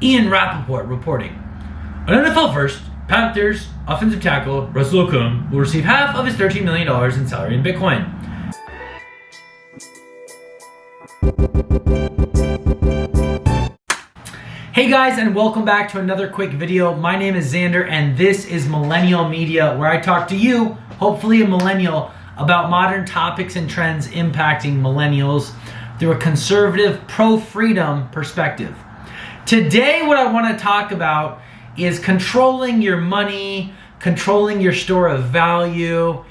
Ian Rappaport reporting. On NFL first, Panthers offensive tackle Richard Okung will receive half of his $13 million in salary in Bitcoin. Hey guys, and welcome back to another quick video. My name is Xander and this is Millennial Media, where I talk to you, hopefully a millennial, about modern topics and trends impacting millennials through a conservative, pro-freedom perspective. Today, what I want to talk about is controlling your money, controlling your store of value.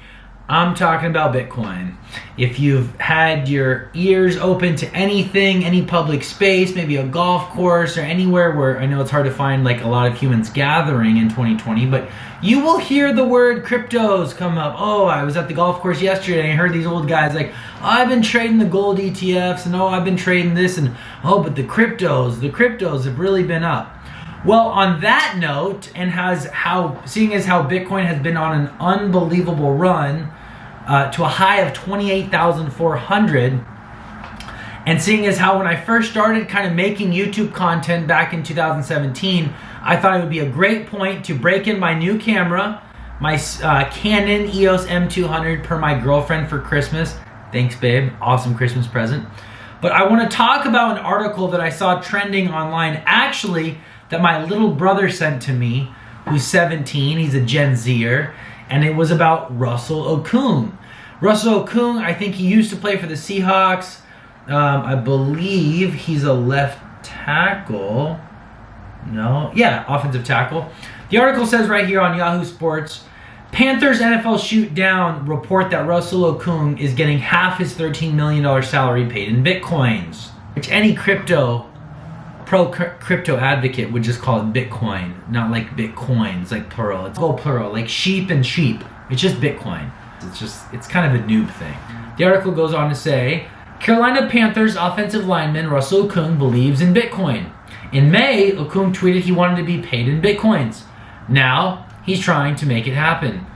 I'm talking about Bitcoin. If you've had your ears open to anything, any public space, maybe a golf course or anywhere where I know it's hard to find like a lot of humans gathering in 2020, but you will hear the word cryptos come up. Oh, I was at the golf course yesterday and I heard these old guys like, oh, I've been trading the gold ETFs and oh, I've been trading this and oh, but the cryptos have really been up. Well, on that note, and seeing as how Bitcoin has been on an unbelievable run to a high of 28,400, and seeing as how when I first started kind of making YouTube content back in 2017, I thought it would be a great point to break in my new camera, my Canon EOS M200 per my girlfriend for Christmas. Thanks, babe. Awesome Christmas present. But I want to talk about an article that I saw trending online, actually, that my little brother sent to me, who's 17, he's a Gen Zer, and it was about Russell Okung. Russell Okung, I think he used to play for the Seahawks. I believe he's a left tackle. No, yeah, offensive tackle. The article says right here on Yahoo Sports, Panthers NFL shoot down report that Russell Okung is getting half his $13 million salary paid in Bitcoins, which any pro-crypto advocate would just call it Bitcoin, not like Bitcoins, like plural. It's all plural, like sheep and sheep. It's just Bitcoin. It's kind of a noob thing. The article goes on to say, Carolina Panthers offensive lineman Russell Okung believes in Bitcoin. In May, Okung tweeted he wanted to be paid in Bitcoins. Now, he's trying to make it happen,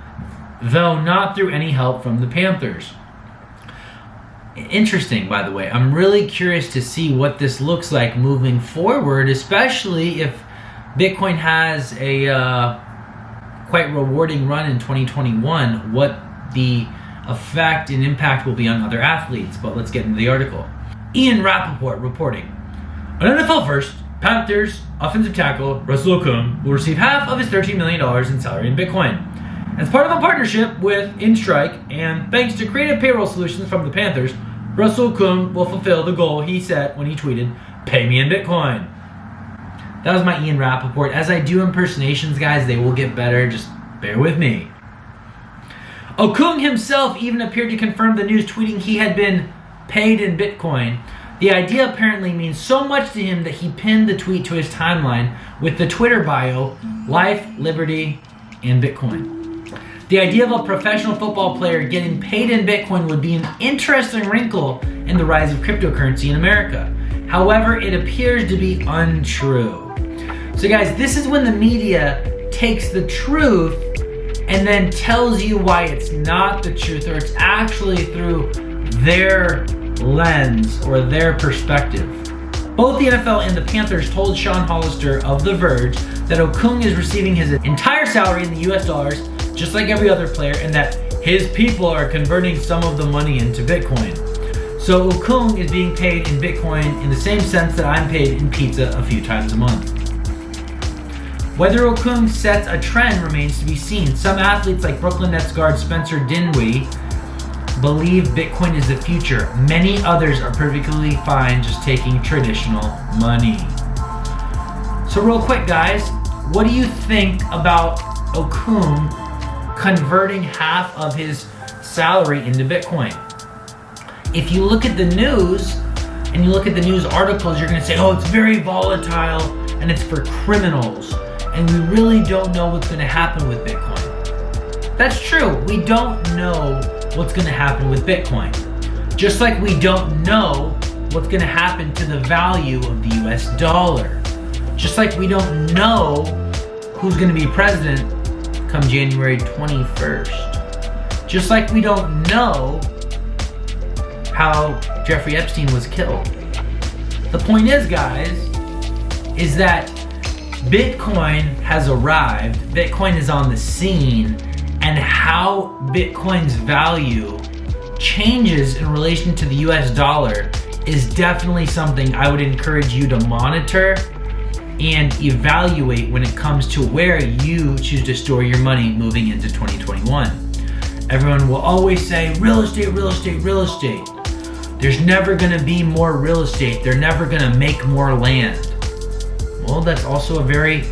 though not through any help from the Panthers. Interesting, by the way. I'm really curious to see what this looks like moving forward, especially if Bitcoin has a quite rewarding run in 2021, what the effect and impact will be on other athletes. But let's get into the article. Ian Rappaport reporting. On NFL first, Panthers offensive tackle Russell Okung will receive half of his $13 million in salary in Bitcoin. As part of a partnership with InStrike and thanks to creative payroll solutions from the Panthers, Russell Okung will fulfill the goal he set when he tweeted, "Pay me in Bitcoin." That was my Ian Rappaport. As I do impersonations, guys, they will get better. Just bear with me. Okung himself even appeared to confirm the news, tweeting he had been paid in Bitcoin. The idea apparently means so much to him that he pinned the tweet to his timeline with the Twitter bio, "Life, Liberty, and Bitcoin." The idea of a professional football player getting paid in Bitcoin would be an interesting wrinkle in the rise of cryptocurrency in America. However, it appears to be untrue. So guys, this is when the media takes the truth and then tells you why it's not the truth, or it's actually through their lens or their perspective. Both the NFL and the Panthers told Sean Hollister of The Verge that Okung is receiving his entire salary in the US dollars, just like every other player, and that his people are converting some of the money into Bitcoin. So Okung is being paid in Bitcoin in the same sense that I'm paid in pizza a few times a month. Whether Okung sets a trend remains to be seen. Some athletes like Brooklyn Nets guard Spencer Dinwiddie believe Bitcoin is the future. Many others are perfectly fine just taking traditional money. So real quick, guys, what do you think about Okung converting half of his salary into Bitcoin? If you look at the news and you look at the news articles, you're going to say, oh, it's very volatile and it's for criminals. And we really don't know what's going to happen with Bitcoin. That's true. We don't know what's going to happen with Bitcoin. Just like we don't know what's going to happen to the value of the US dollar. Just like we don't know who's going to be president come January 21st. Just like we don't know how Jeffrey Epstein was killed. The point is, guys, is that Bitcoin has arrived, Bitcoin is on the scene, and how Bitcoin's value changes in relation to the US dollar is definitely something I would encourage you to monitor and evaluate when it comes to where you choose to store your money moving into 2021. Everyone will always say, real estate, real estate, real estate. There's never gonna be more real estate. They're never gonna make more land. Well, that's also a very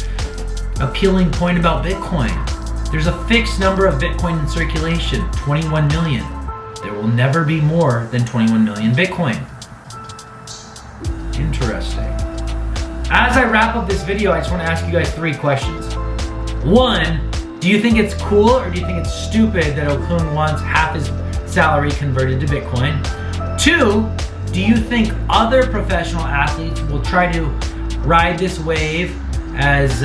appealing point about Bitcoin. There's a fixed number of Bitcoin in circulation, 21 million. There will never be more than 21 million Bitcoin. Interesting. As I wrap up this video, I just want to ask you guys 3 questions. 1, do you think it's cool or do you think it's stupid that Okung wants half his salary converted to Bitcoin? 2, do you think other professional athletes will try to ride this wave as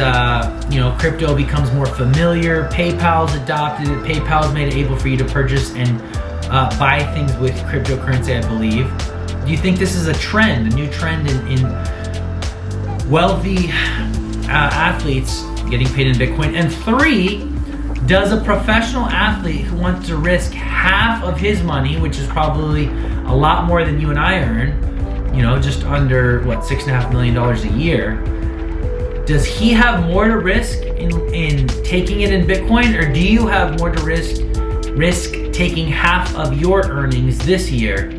crypto becomes more familiar? PayPal's adopted it. PayPal's made it able for you to purchase and buy things with cryptocurrency, I believe. Do you think this is a trend, a new trend in wealthy athletes getting paid in Bitcoin? And 3, does a professional athlete who wants to risk half of his money, which is probably a lot more than you and I earn, just under $6.5 million a year, does he have more to risk in taking it in Bitcoin, or do you have more to risk taking half of your earnings this year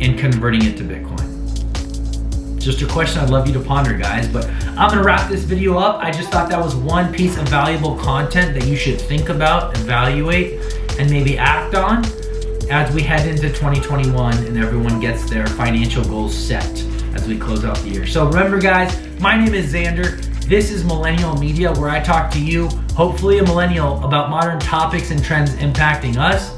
and converting it to Bitcoin? Just a question I'd love you to ponder, guys. But I'm gonna wrap this video up. I just thought that was one piece of valuable content that you should think about, evaluate, and maybe act on as we head into 2021 and everyone gets their financial goals set as we close out the year. So remember, guys, my name is Xander. This is Millennial Media, where I talk to you, hopefully a millennial, about modern topics and trends impacting us.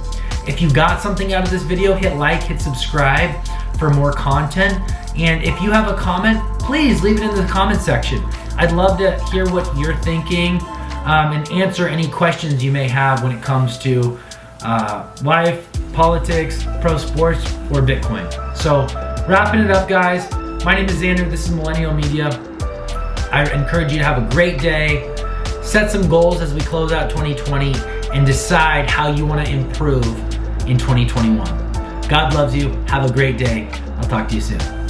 If you got something out of this video, hit like, hit subscribe for more content. And if you have a comment, please leave it in the comment section. I'd love to hear what you're thinking and answer any questions you may have when it comes to life, politics, pro sports, or Bitcoin. So wrapping it up, guys, my name is Xander. This is Millennial Media. I encourage you to have a great day, set some goals as we close out 2020, and decide how you want to improve in 2021. God loves you. Have a great day. I'll talk to you soon.